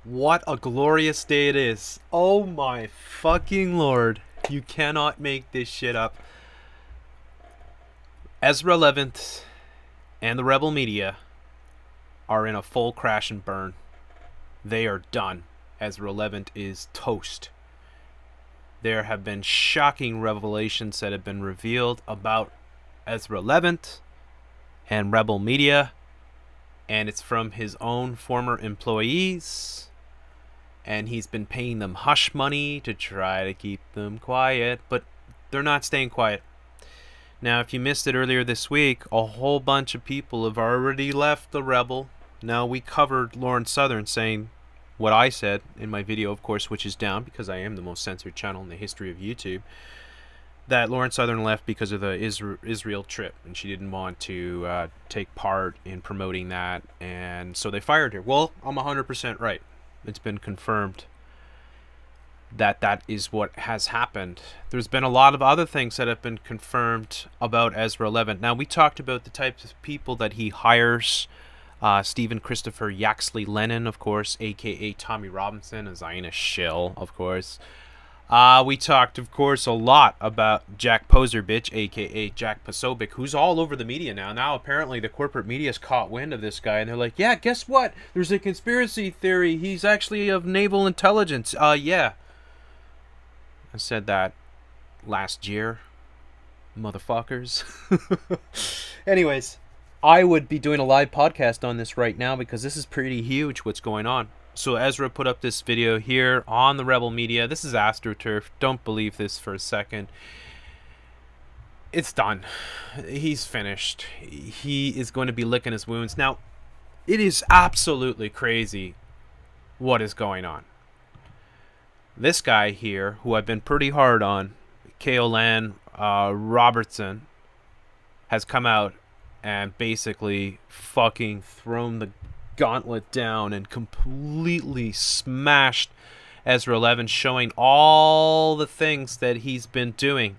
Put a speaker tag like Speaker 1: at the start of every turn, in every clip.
Speaker 1: What a glorious day it is. Oh my fucking lord. You cannot make this shit up. Ezra Levant and the rebel media are in a full crash and burn. They are done. Ezra Levant is toast. There have been shocking revelations that have been revealed about Ezra Levant and rebel media, and it's from his own former employees, and he's been paying them hush money to try to keep them quiet, but they're not staying quiet. Now, if you missed it earlier this week, a whole bunch of people have already left the Rebel. Now, we covered Lauren Southern saying what I said in my video, of course, which is down because I am the most censored channel in the history of YouTube, that Lauren Southern left because of the Israel trip, and she didn't want to take part in promoting that, and so they fired her. Well, I'm 100% right. It's been confirmed that that is what has happened. There's been a lot of other things that have been confirmed about Ezra Levant. Now, we talked about the types of people that he hires. Stephen Christopher Yaxley Lennon, of course, a.k.a. Tommy Robinson, a Zionist shill, of course. We talked, of course, a lot about Jack Poserbich, a.k.a. Jack Posobiec, who's all over the media now. Now, apparently, the corporate media's caught wind of this guy, and they're like, yeah, guess what? There's a conspiracy theory. He's actually of naval intelligence. Yeah. I said that last year, motherfuckers. Anyways, I would be doing a live podcast on this right now because this is pretty huge what's going on. So Ezra put up this video here on the Rebel Media. This is AstroTurf. Don't believe this for a second. It's done. He's finished. He is going to be licking his wounds. Now, it is absolutely crazy what is going on. This guy here, who I've been pretty hard on, Kaolan Robertson, has come out and basically fucking thrown the gauntlet down and completely smashed Ezra Levant, showing all the things that he's been doing.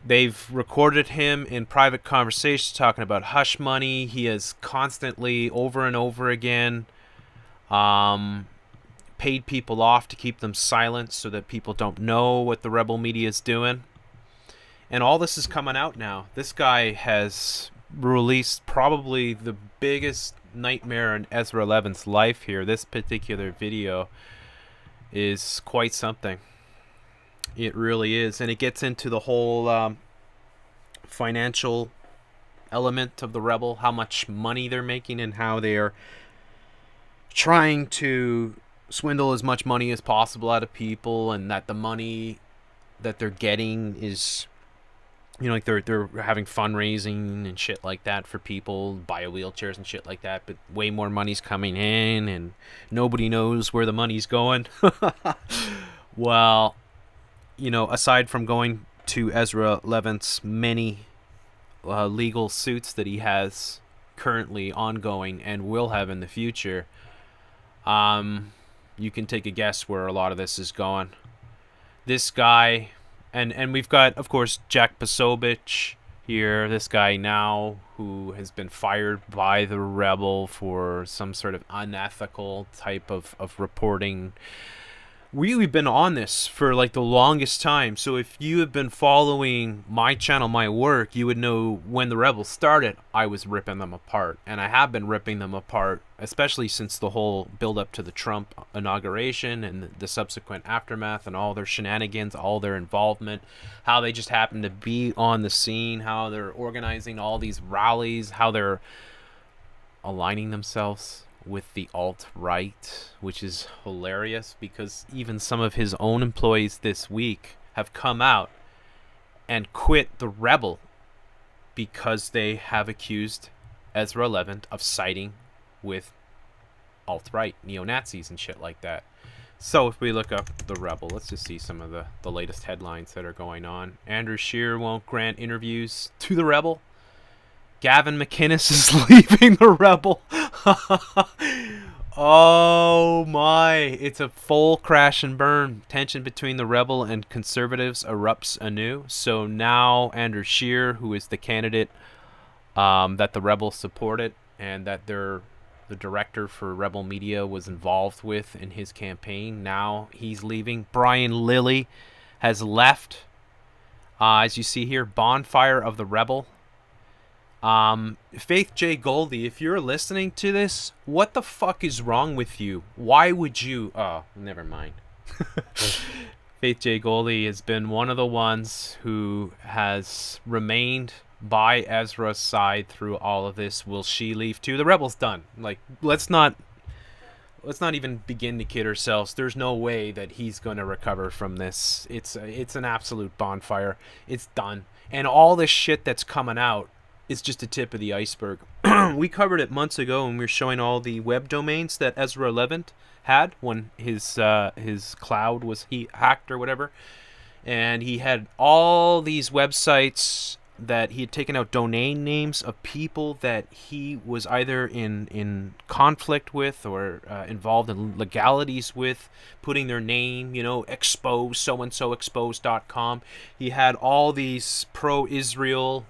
Speaker 1: They've recorded him in private conversations talking about hush money. He has constantly, over and over again, paid people off to keep them silent so that people don't know what the rebel media is doing. And all this is coming out now. This guy has released probably the biggest nightmare in Ezra Levant's life here. This particular video is quite something. It really is. And it gets into the whole financial element of the rebel, how much money they're making and how they are trying to swindle as much money as possible out of people, and that the money that they're getting is, you know, like they're having fundraising and shit like that for people, buy wheelchairs and shit like that, but way more money's coming in and nobody knows where the money's going. Well, you know, aside from going to Ezra Levant's many legal suits that he has currently ongoing and will have in the future, you can take a guess where a lot of this is going. This guy, and we've got, of course, Jack Posobiec here, this guy now who has been fired by the rebel for some sort of unethical type of reporting. We've been on this for like the longest time. So if you have been following my channel, my work, you would know when the rebels started, I was ripping them apart. And I have been ripping them apart, especially since the whole build up to the Trump inauguration and the subsequent aftermath and all their shenanigans, all their involvement, how they just happen to be on the scene, how they're organizing all these rallies, how they're aligning themselves with the alt-right, which is hilarious because even some of his own employees this week have come out and quit the rebel because they have accused Ezra Levant of siding with alt-right, neo-Nazis and shit like that. So if we look up the rebel, let's just see some of the latest headlines that are going on. Andrew Scheer won't grant interviews to the rebel. Gavin McInnes is leaving the rebel. Oh my, it's a full crash and burn. Tension between the rebel and conservatives erupts anew. So now Andrew Scheer, who is the candidate that the rebels supported and that they're the director for Rebel Media, was involved with in his campaign. Now he's leaving. Brian Lilly has left. As you see here, Bonfire of the Rebel. Faith J. Goldie, if you're listening to this, what the fuck is wrong with you? Why would you... Oh, never mind. Faith J. Goldie has been one of the ones who has remained by Ezra's side through all of this. Will she leave too? The Rebel's done. Like, let's not even begin to kid ourselves. There's no way that he's going to recover from this. It's an absolute bonfire. It's done. And all this shit that's coming out is just a tip of the iceberg. We covered it months ago when we were showing all the web domains that Ezra Levant had when his cloud was hacked or whatever. And he had all these websites that he had taken out domain names of people that he was either in conflict with or involved in legalities with, putting their name, expose, so-and-so expose.com. He had all these pro-Israel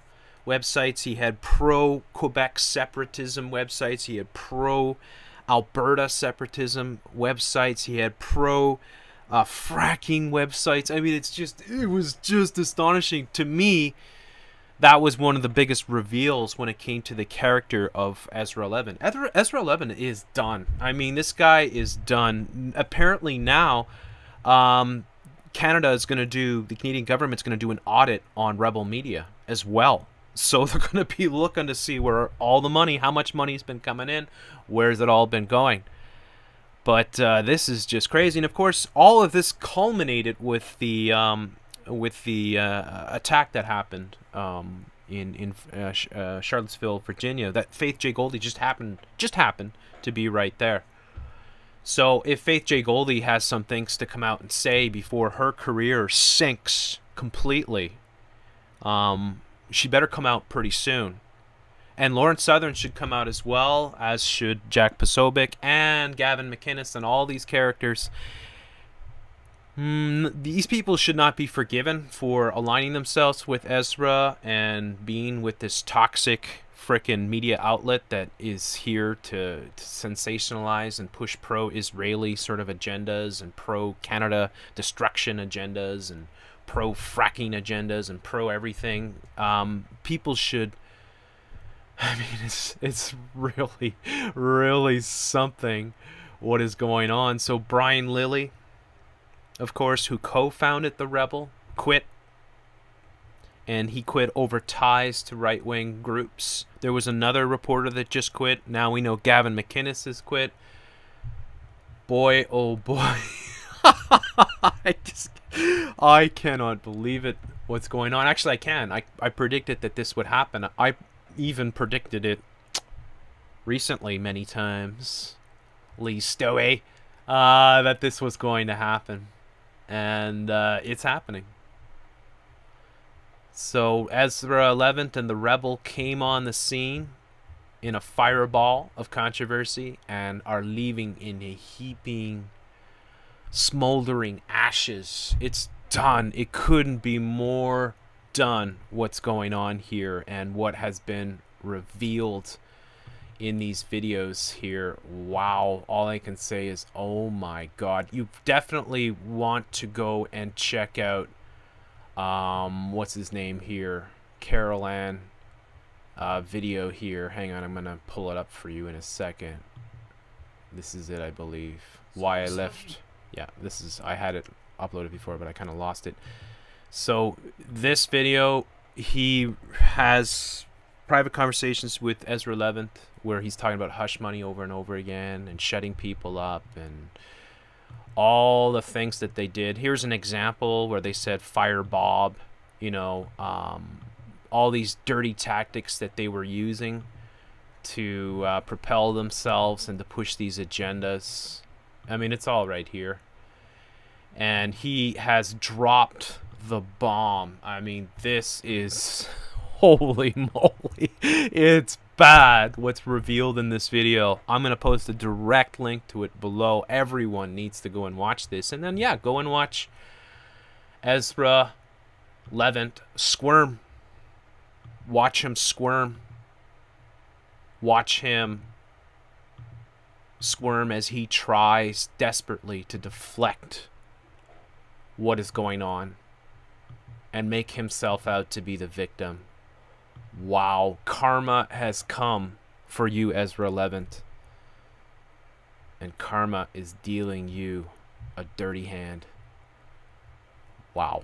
Speaker 1: websites. He had pro-Quebec separatism websites. He had pro-Alberta separatism websites. He had pro-fracking websites. I mean, it was just astonishing to me. That was one of the biggest reveals when it came to the character of Ezra Levant. Ezra Levant is done. I mean, this guy is done. Apparently now, the Canadian government's going to do an audit on Rebel Media as well. So they're going to be looking to see where all the money, how much money has been coming in, where's it all been going. But this is just crazy. And of course, all of this culminated with the attack that happened in Charlottesville, Virginia. That Faith J. Goldie just happened to be right there. So if Faith J. Goldie has some things to come out and say before her career sinks completely, she better come out pretty soon. And Lawrence Southern should come out as well, as should Jack Posobiec and Gavin McInnes and all these characters. These people should not be forgiven for aligning themselves with Ezra and being with this toxic frickin' media outlet that is here to sensationalize and push pro-Israeli sort of agendas and pro-Canada destruction agendas and pro-fracking agendas and pro-everything. People should... I mean, it's really, really something what is going on. So Brian Lilly, of course, who co-founded the Rebel, quit. And he quit over ties to right-wing groups. There was another reporter that just quit. Now we know Gavin McInnes has quit. Boy, oh boy. I cannot believe it, what's going on. Actually, I can. I predicted that this would happen. I even predicted it recently many times. Lee Stowe. That this was going to happen. And it's happening. So Ezra Levant and the Rebel came on the scene in a fireball of controversy and are leaving in a heaping, smoldering ashes. It's done. It couldn't be more done what's going on here and what has been revealed in these videos here. Wow. All I can say is, oh my God. You definitely want to go and check out what's his name here? Carol Ann video here. Hang on, I'm gonna pull it up for you in a second. This is it, I believe. Why I left. Yeah, this is, I had it uploaded before, but I kind of lost it. So this video, he has private conversations with Ezra Levant where he's talking about hush money over and over again and shutting people up and all the things that they did. Here's an example where they said fire Bob, all these dirty tactics that they were using to propel themselves and to push these agendas. I mean, it's all right here. And he has dropped the bomb. I mean, this is... Holy moly. It's bad what's revealed in this video. I'm going to post a direct link to it below. Everyone needs to go and watch this. And then, yeah, go and watch Ezra Levant squirm. Watch him squirm. Watch him squirm as he tries desperately to deflect what is going on and make himself out to be the victim. Wow, karma has come for you, Ezra Levant. And karma is dealing you a dirty hand. Wow.